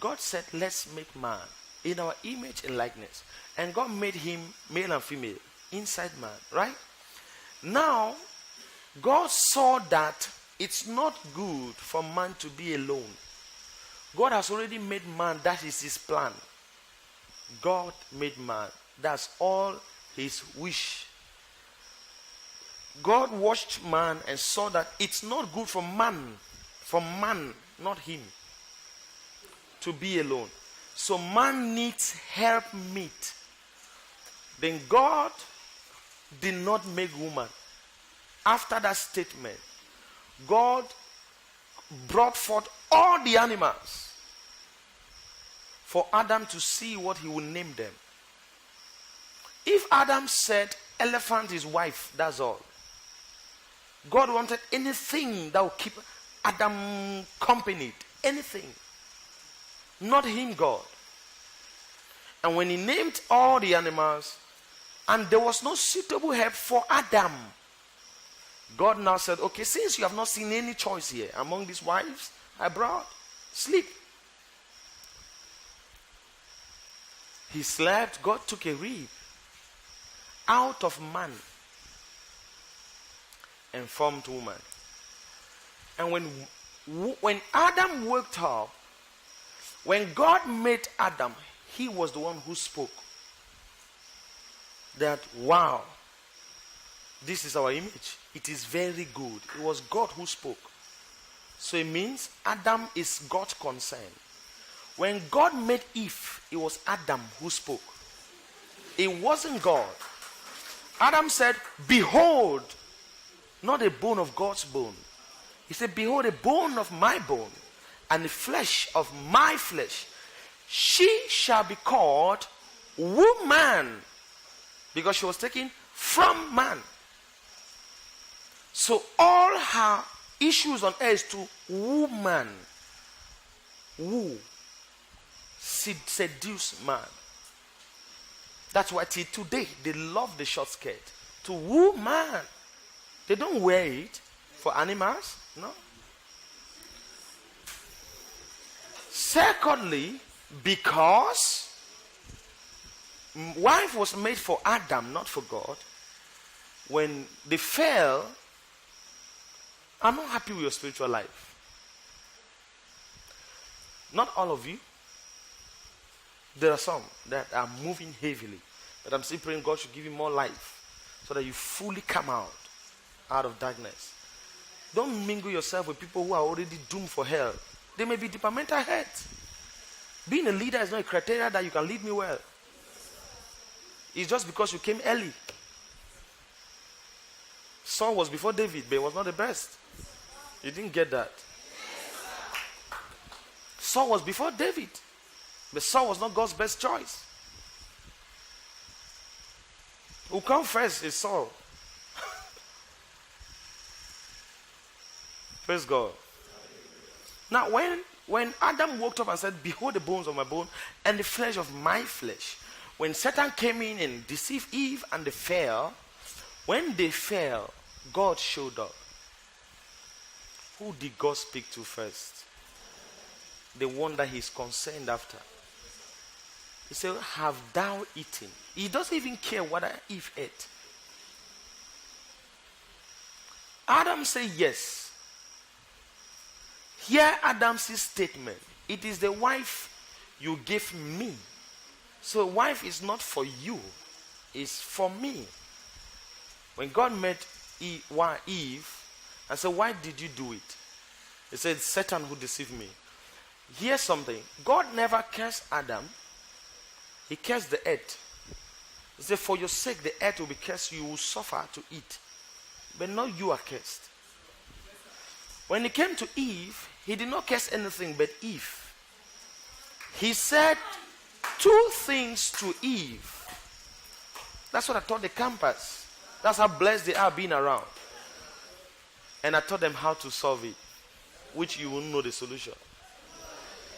God said, let's make man in our image and likeness. And God made him male and female, inside man, right? Now, God saw that it's not good for man to be alone. God has already made man. That is his plan. God made man. That's all his wish. God watched man and saw that it's not good for man, not him, to be alone. So man needs help meet. Then God did not make woman. After that statement, God brought forth all the animals for Adam to see what he would name them. If Adam said elephant is wife, that's all. God wanted anything that would keep Adam company. Anything. Not him, God. And when he named all the animals, and there was no suitable help for Adam, God now said, okay, since you have not seen any choice here among these wives I brought, sleep. He slept. God took a rib out of man and formed woman. And when Adam woke up, when God made Adam, he was the one who spoke. That, wow, this is our image. It is very good. It was God who spoke. So it means Adam is God's concern. When God made Eve, it was Adam who spoke. It wasn't God. Adam said, behold, not a bone of God's bone. He said, behold, a bone of my bone and the flesh of my flesh. She shall be called woman, because she was taken from man. So all her issues on earth to woman. Woo. Seduce man. That's why till today they love the short skirt. To woo man. They don't wear it for animals. No. Secondly, because wife was made for Adam, not for God. When they fell, I'm not happy with your spiritual life. Not all of you. There are some that are moving heavily. But I'm still praying God should give you more life so that you fully come out of darkness. Don't mingle yourself with people who are already doomed for hell. They may be departmental heads. Being a leader is not a criteria that you can lead me well. It's just because you came early. Saul was before David, but he was not the best. You didn't get that. Saul was before David, but Saul was not God's best choice. Who comes first is Saul. Praise God. Now, when Adam woke up and said, behold the bones of my bone and the flesh of my flesh, when Satan came in and deceived Eve and they fell, when they fell, God showed up. Who did God speak to first? The one that he's concerned after. He said, have thou eaten? He doesn't even care what Eve ate. Adam said yes. Hear Adam's statement. It is the wife you gave me. So wife is not for you. It's for me. When God met Eve and said, why did you do it? He said, Satan who deceived me. Here's something. God never cursed Adam. He cursed the earth. He said, for your sake the earth will be cursed. You will suffer to eat. But not you are cursed. When he came to Eve, he did not curse anything but Eve. He said two things to Eve. That's what I taught the campus. That's how blessed they are being around. And I taught them how to solve it, which you won't know the solution.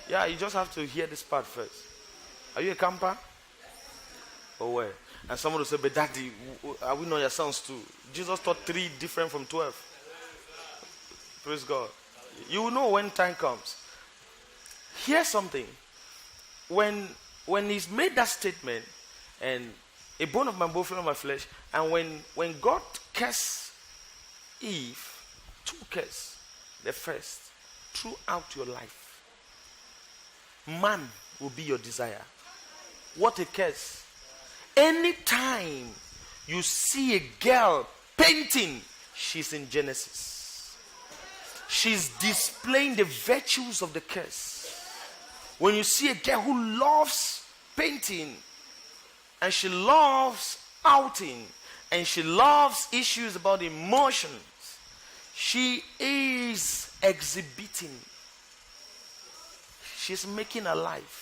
Yeah, you just have to hear this part first. Are you a camper? Or where? And someone will say, but daddy, are we not your sons too? Jesus taught 3 different from 12. Praise God. You will know when time comes. Here's something. when he's made that statement, and a bone of my bone, flesh of my flesh, and when God cursed Eve, two curses. The first, throughout your life, man will be your desire. What a curse. Anytime you see a girl painting, she's in Genesis. She's displaying the virtues of the curse. When you see a girl who loves painting, and she loves outing, and she loves issues about emotions, she is exhibiting. She's making a life.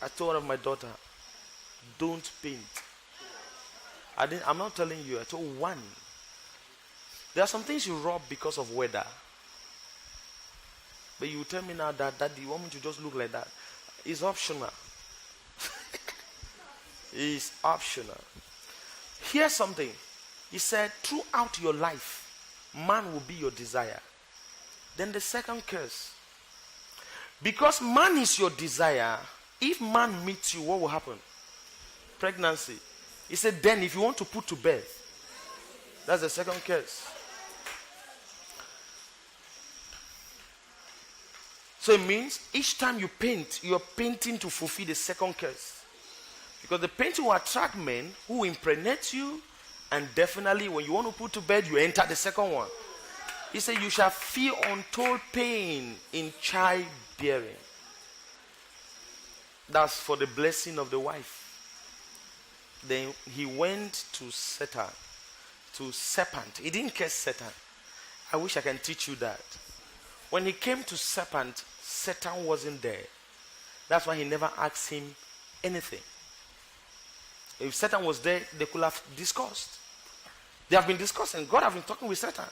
I told one of my daughter, don't paint. I'm not telling you, I told one. There are some things you rub because of weather. But you tell me now that, Daddy, you want me to just look like that? It's optional. It's optional. Here's something. He said, throughout your life, man will be your desire. Then the second curse. Because man is your desire, if man meets you, what will happen? Pregnancy. He said, then if you want to put to bed, that's the second curse. So it means each time you paint, you are painting to fulfill the second curse. Because the painting will attract men who impregnate you, and definitely when you want to put to bed, you enter the second one. He said, you shall feel untold pain in childbearing. That's for the blessing of the wife. Then he went to Satan, to serpent. He didn't curse Satan. I wish I can teach you that. When he came to serpent, Satan wasn't there. That's why he never asked him anything. If Satan was there, they could have discussed. They have been discussing. God have been talking with Satan.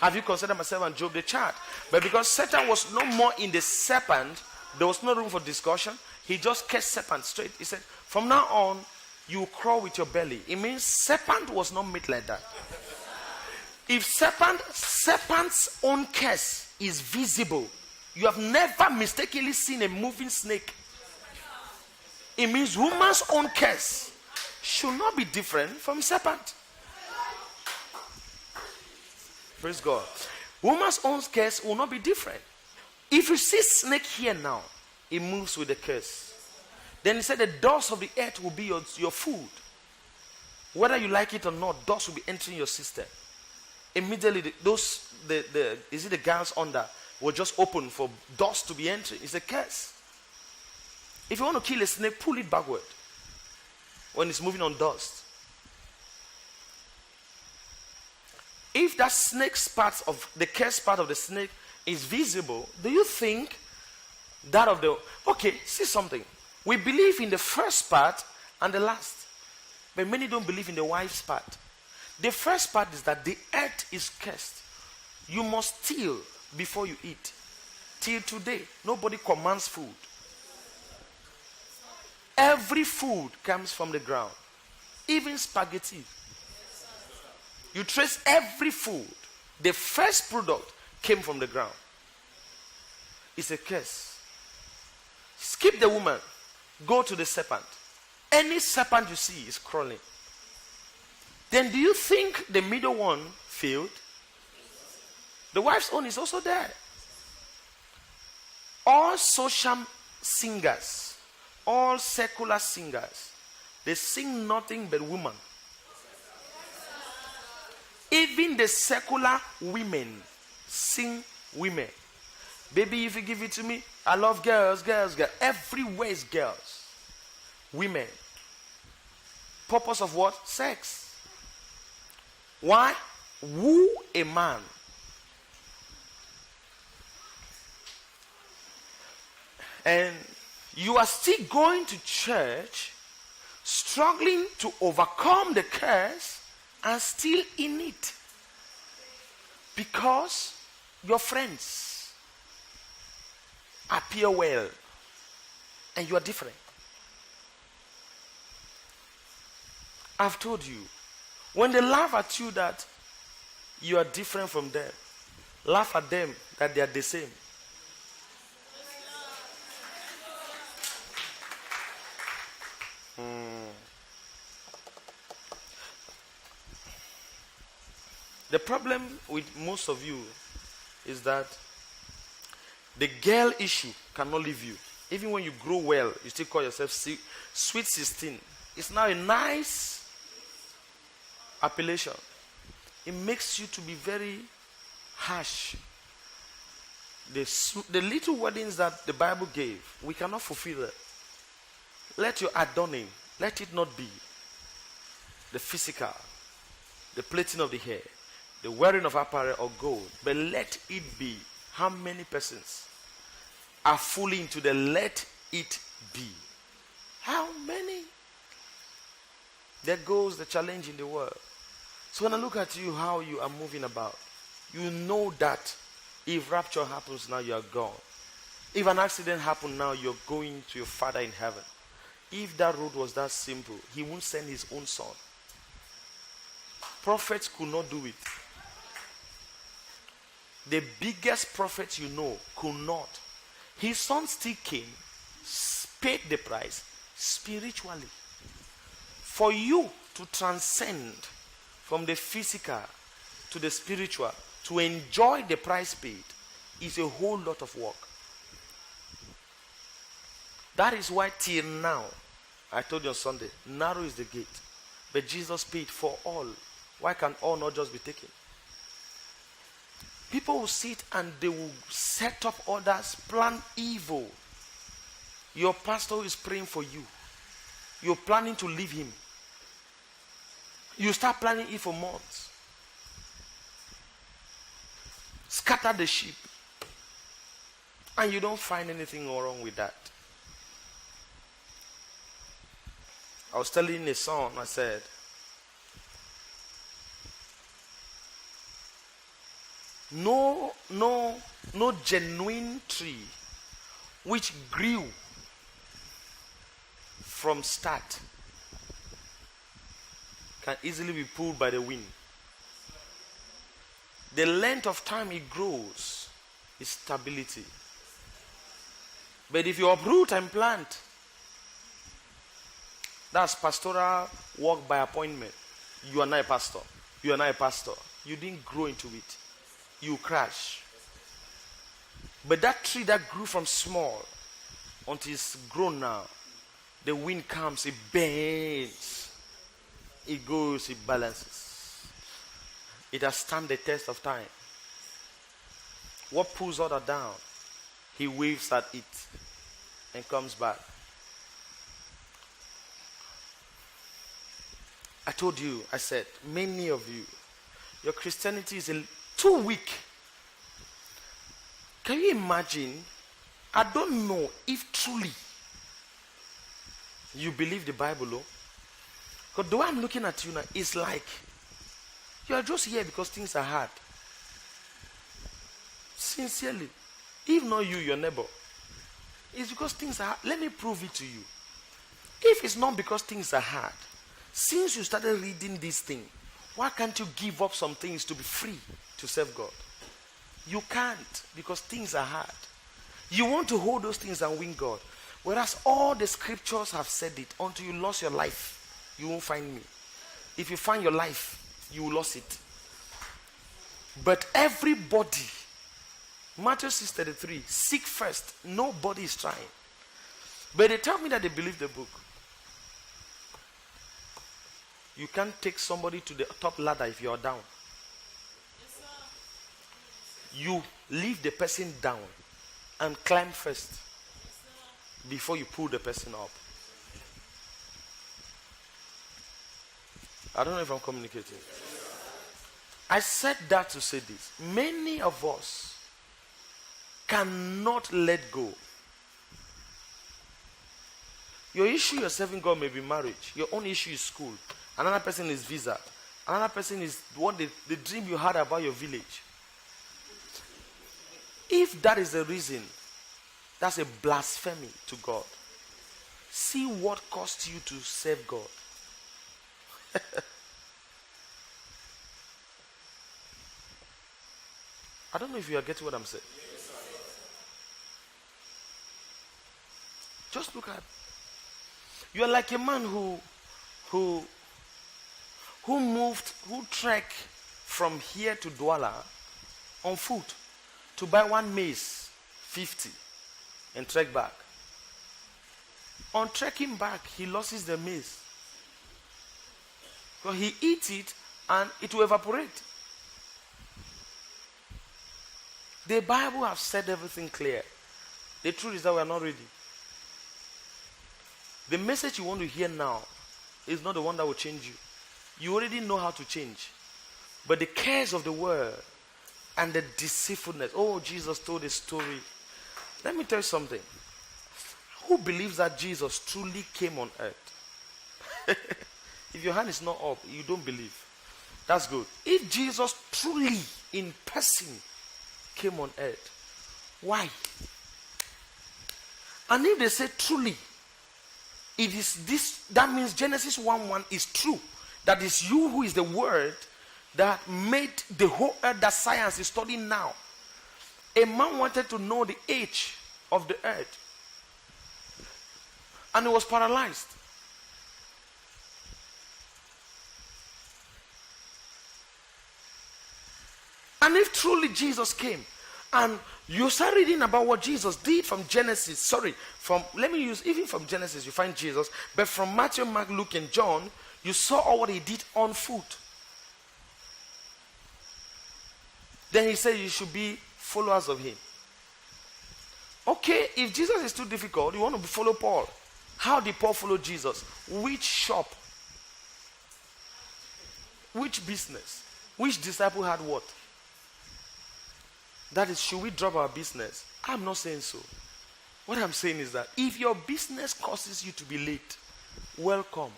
Have you considered myself and Job the child? But because Satan was no more in the serpent, there was no room for discussion. He just cursed serpent straight. He said, from now on, you crawl with your belly. It means serpent was not made like that. If serpent's own curse is visible, you have never mistakenly seen a moving snake. It means woman's own curse should not be different from serpent. Praise God. Woman's own curse will not be different. If you see snake here now, it moves with the curse. Then he said the dust of the earth will be your food. Whether you like it or not, dust will be entering your system. Immediately, the gowns under will just open for dust to be entering. It's a curse. If you want to kill a snake, pull it backward when it's moving on dust. If that snake's part of the curse part of the snake is visible, do you think that of the... Okay, see something. We believe in the first part and the last. But many don't believe in the wife's part. The first part is that the earth is cursed. You must steal before you eat. Till today, nobody commands food. Every food comes from the ground. Even spaghetti. You trace every food. The first product came from the ground. It's a curse. Skip the woman. Go to the serpent. Any serpent you see is crawling. Then do you think the middle one failed? The wife's own is also there. All social singers, all secular singers, they sing nothing but woman. Even the secular women sing women. Baby, if you give it to me, I love girls, girls, girls. Everywhere is girls. Women. Purpose of what? Sex. Why? Woo a man. And you are still going to church, struggling to overcome the curse and still in it. Because your friends appear well and you are different. I've told you, when they laugh at you that you are different from them, laugh at them that they are the same. The problem with most of you is that the girl issue cannot leave you. Even when you grow well, you still call yourself sweet 16. It's now a nice appellation. It makes you to be very harsh. The little weddings that the Bible gave, we cannot fulfill that. Let your adorning, let it not be the physical, the plaiting of the hair, the wearing of apparel or gold, but let it be how many persons are fully into the let it be. How many? There goes the challenge in the world. So when I look at you, how you are moving about, you know that if rapture happens now, you are gone. If an accident happens now, you're going to your Father in heaven. If that road was that simple, he won't send his own son. Prophets could not do it. The biggest prophet you know could not. His son still came, paid the price spiritually. For you to transcend from the physical to the spiritual, to enjoy the price paid, is a whole lot of work. That is why till now, I told you on Sunday, narrow is the gate. But Jesus paid for all. Why can all not just be taken? People will sit and they will set up others, plan evil. Your pastor is praying for you. You're planning to leave him. You start planning it for months. Scatter the sheep. And you don't find anything wrong with that. I was telling a son, I said, no genuine tree which grew from start can easily be pulled by the wind. The length of time it grows is stability. But if you uproot and plant, that's pastoral work by appointment. You are not a pastor. You are not a pastor. You didn't grow into it. You crash. But that tree that grew from small until it's grown now, the wind comes, it bends, it goes, it balances. It has stand the test of time. What pulls other down? He waves at it and comes back. I told you, I said, many of you, your Christianity is too weak. Can you imagine? I don't know if truly you believe the Bible, oh? Because the way I'm looking at you now, it's like you are just here because things are hard. Sincerely. If not you, your neighbor. It's because things are hard. Let me prove it to you. If it's not because things are hard, since you started reading this thing, why can't you give up some things to be free to serve God? You can't, because things are hard. You want to hold those things and win God. Whereas all the scriptures have said it. Until you lost your life, you won't find me. If you find your life, you will lose it. But everybody, Matthew 6:33, seek first. Nobody is trying. But they tell me that they believe the book. You can't take somebody to the top ladder if you are down. You leave the person down and climb first before you pull the person up. I don't know if I'm communicating. I said that to say this. Many of us cannot let go. Your issue you're serving God may be marriage. Your own issue is school. Another person is visa. Another person is what the dream you had about your village. If that is the reason, that's a blasphemy to God. See what cost you to serve God. I don't know if you are getting what I'm saying. Just look at. You are like a man who trekked from here to Douala on foot to buy one maize, 50, and trek back. On trekking back, he loses the maize. So he eats it and it will evaporate. The Bible has said everything clear. The truth is that we are not ready. The message you want to hear now is not the one that will change you. You already know how to change. But the cares of the world and the deceitfulness. Oh, Jesus told a story. Let me tell you something. Who believes that Jesus truly came on earth? If your hand is not up, you don't believe. That's good. If Jesus truly in person came on earth, why? And if they say truly, it is this, that means Genesis 1:1 is true. That is you who is the word that made the whole earth that science is studying now. A man wanted to know the age of the earth. And he was paralyzed. And if truly Jesus came, and you start reading about what Jesus did from Genesis, even from Genesis you find Jesus, but from Matthew, Mark, Luke, and John, you saw all what he did on foot. Then he said you should be followers of him. Okay, if Jesus is too difficult, you want to follow Paul. How did Paul follow Jesus? Which shop? Which business? Which disciple had what? That is, should we drop our business? I'm not saying so. What I'm saying is that if your business causes you to be late, welcome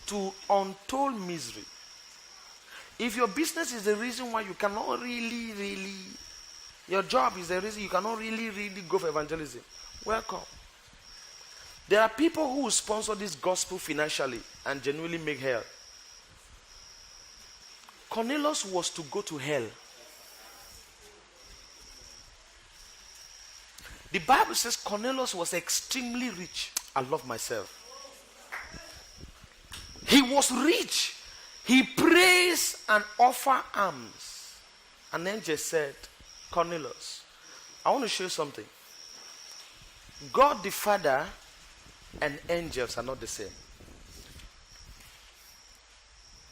to untold misery. If your business is the reason why you cannot really, your job is the reason you cannot really go for evangelism, welcome. There are people who will sponsor this gospel financially and genuinely make hell. Cornelius was to go to hell. The Bible says Cornelius was extremely rich. I love myself. He was rich. He prays and offer alms. And then just said, Cornelius, I want to show you something. God the Father and angels are not the same.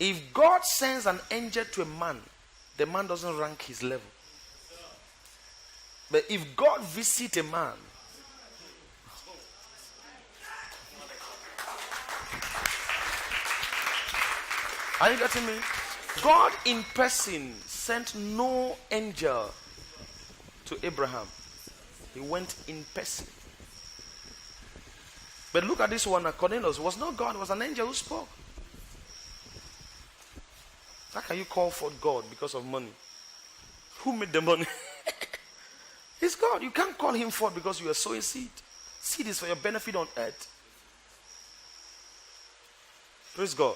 If God sends an angel to a man, the man doesn't rank his level. But if God visits a man, are you getting me? God in person sent no angel to Abraham. He went in person. But look at this one. Cornelius was not God, it was an angel who spoke. How can you call for God because of money? Who made the money? It's God. You can't call him forth because you are sowing seed. Seed is for your benefit on earth. Praise God.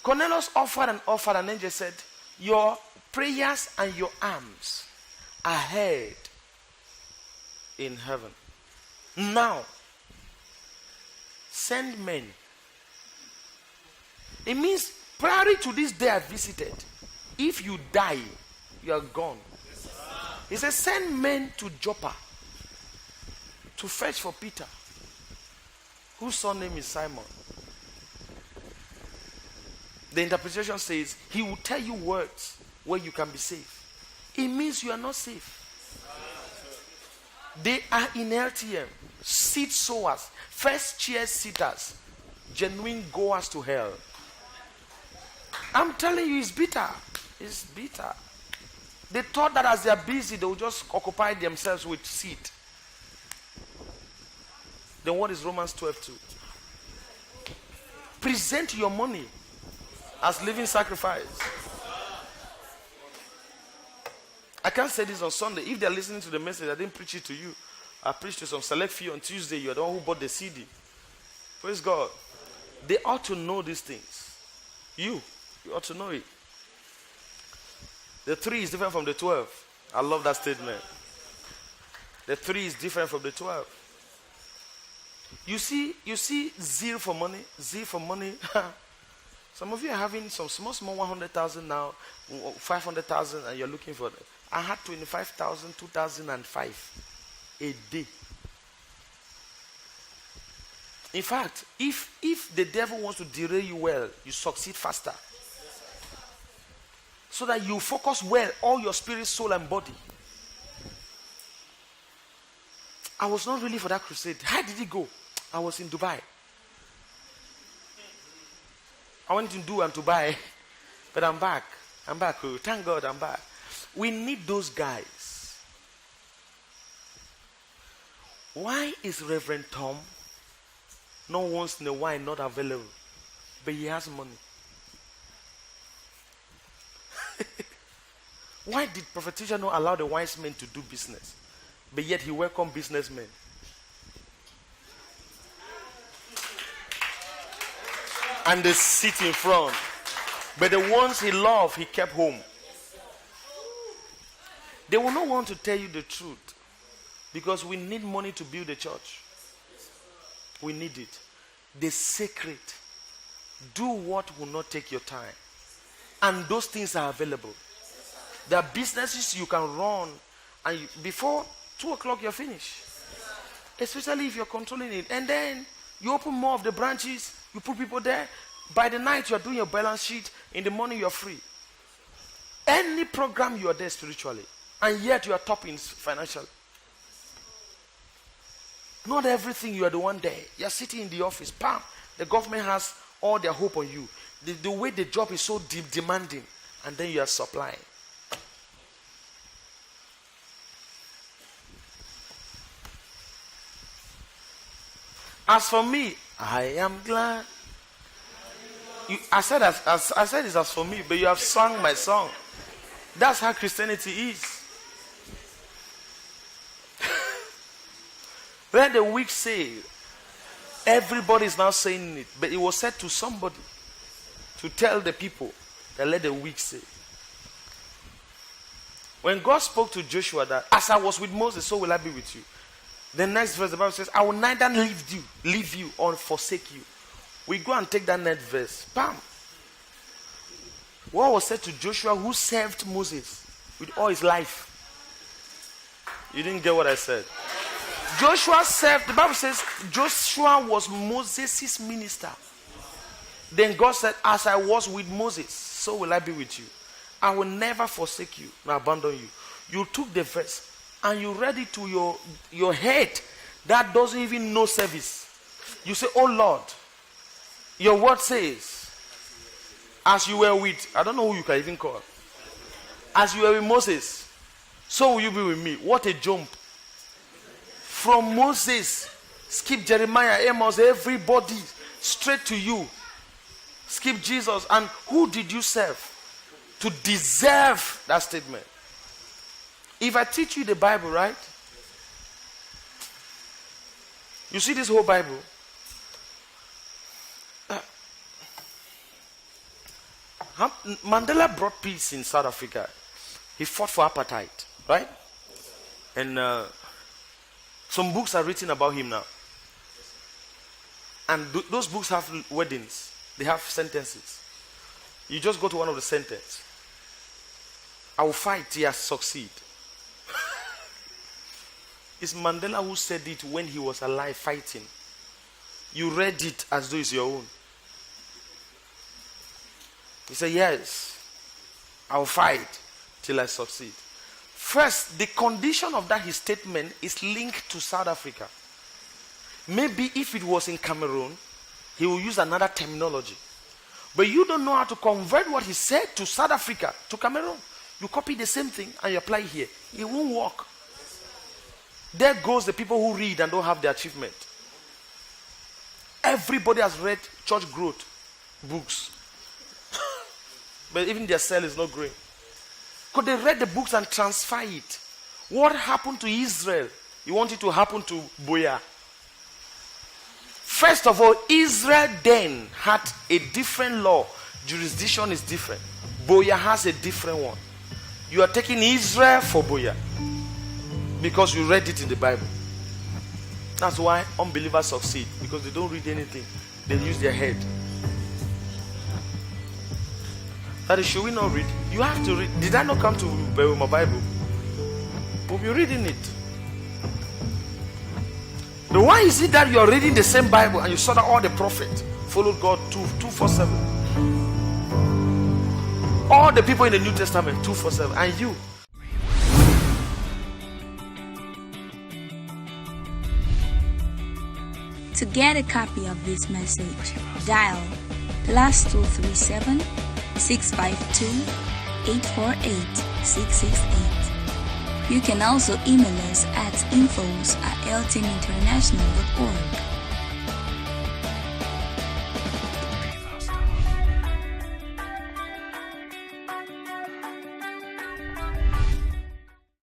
Cornelius offered and angel said, your prayers and your alms are heard in heaven. Now, send men. It means prior to this day I visited, if you die, you are gone. He says, send men to Joppa to fetch for Peter, whose surname is Simon. The interpretation says, he will tell you words where you can be safe. It means you are not safe. They are in LTM, seed sowers, first chair sitters, genuine goers to hell. I'm telling you, it's bitter. It's bitter. They thought that as they are busy, they will just occupy themselves with seed. Then what is Romans 12:2? Present your money as living sacrifice. I can't say this on Sunday. If they're listening to the message, I didn't preach it to you. I preached to some select few on Tuesday. You're the one who bought the CD. Praise God. They ought to know these things. You ought to know it. The 3 is different from the 12. I love that statement. The 3 is different from the 12. You see zeal for money. Some of you are having some small 100,000 now, 500,000, and you're looking for it. I had 25,000, 2005 a day. In fact, if the devil wants to derail you well, you succeed faster. So that you focus well, all your spirit, soul, and body. I was not really for that crusade. How did it go? I was in Dubai. I went to Dubai, but I'm back. I'm back. Oh, thank God I'm back. We need those guys. Why is Reverend Tom not once in a while not available? But he has money. Why did Prophet Teacher not allow the wise men to do business? But yet he welcomed businessmen. And they sit in front. But the ones he loved, he kept home. They will not want to tell you the truth. Because we need money to build a church. We need it. The secret. Do what will not take your time. And those things are available. There are businesses you can run. And before 2 o'clock you're finished. Especially if you're controlling it. And then you open more of the branches. You put people there. By the night you're doing your balance sheet. In the morning you're free. Any program you are there spiritually. And yet you are topping financially. Not everything you are the one there. You're sitting in the office. Bam. The government has all their hope on you. The way the job is so demanding. And then you are supplying. As for me, I am glad. I said it's as for me, but you have sung my song. That's how Christianity is. When the weak say, everybody is now saying it, but it was said to somebody to tell the people that let the weak say. When God spoke to Joshua that as I was with Moses, so will I be with you. The next verse, the Bible says, I will neither leave you or forsake you. We go and take that next verse. Bam. What was said to Joshua who served Moses with all his life? You didn't get what I said. Joshua served, the Bible says, Joshua was Moses' minister. Then God said, as I was with Moses, so will I be with you. I will never forsake you, nor abandon you. You took the verse and you read it to your head that doesn't even know service. You say, oh Lord, your word says, as you were with, I don't know who you can even call, as you were with Moses, so will you be with me. What a jump. From Moses, skip Jeremiah, Amos, everybody, straight to you. Skip Jesus. And who did you serve to deserve that statement? If I teach you the Bible, right? You see this whole Bible? Mandela brought peace in South Africa. He fought for apartheid, right? And some books are written about him now. And those books have weddings. They have sentences. You just go to one of the sentences. I will fight till I succeed. It's Mandela who said it when he was alive fighting. You read it as though it's your own. He said, yes, I will fight till I succeed. First, the condition of that his statement is linked to South Africa. Maybe if it was in Cameroon, he will use another terminology. But you don't know how to convert what he said to South Africa, to Cameroon. You copy the same thing and you apply here. It won't work. There goes the people who read and don't have the achievement. Everybody has read church growth books. But even their cell is not growing. Because they read the books and transfer it. What happened to Israel? You want it to happen to Boya. First of all, Israel then had a different law. Jurisdiction is different. Boya has a different one. You are taking Israel for Boya. Because you read it in the Bible. That's why unbelievers succeed. Because they don't read anything. They use their head. That is, should we not read? You have to read. Did I not come to my Bible? We'll be reading it. But why is it that you are reading the same Bible and you saw that all the prophets followed God 247? All the people in the New Testament 247, and you? To get a copy of this message, dial +237 652 848 668. You can also email us at infos@ltminternational.org.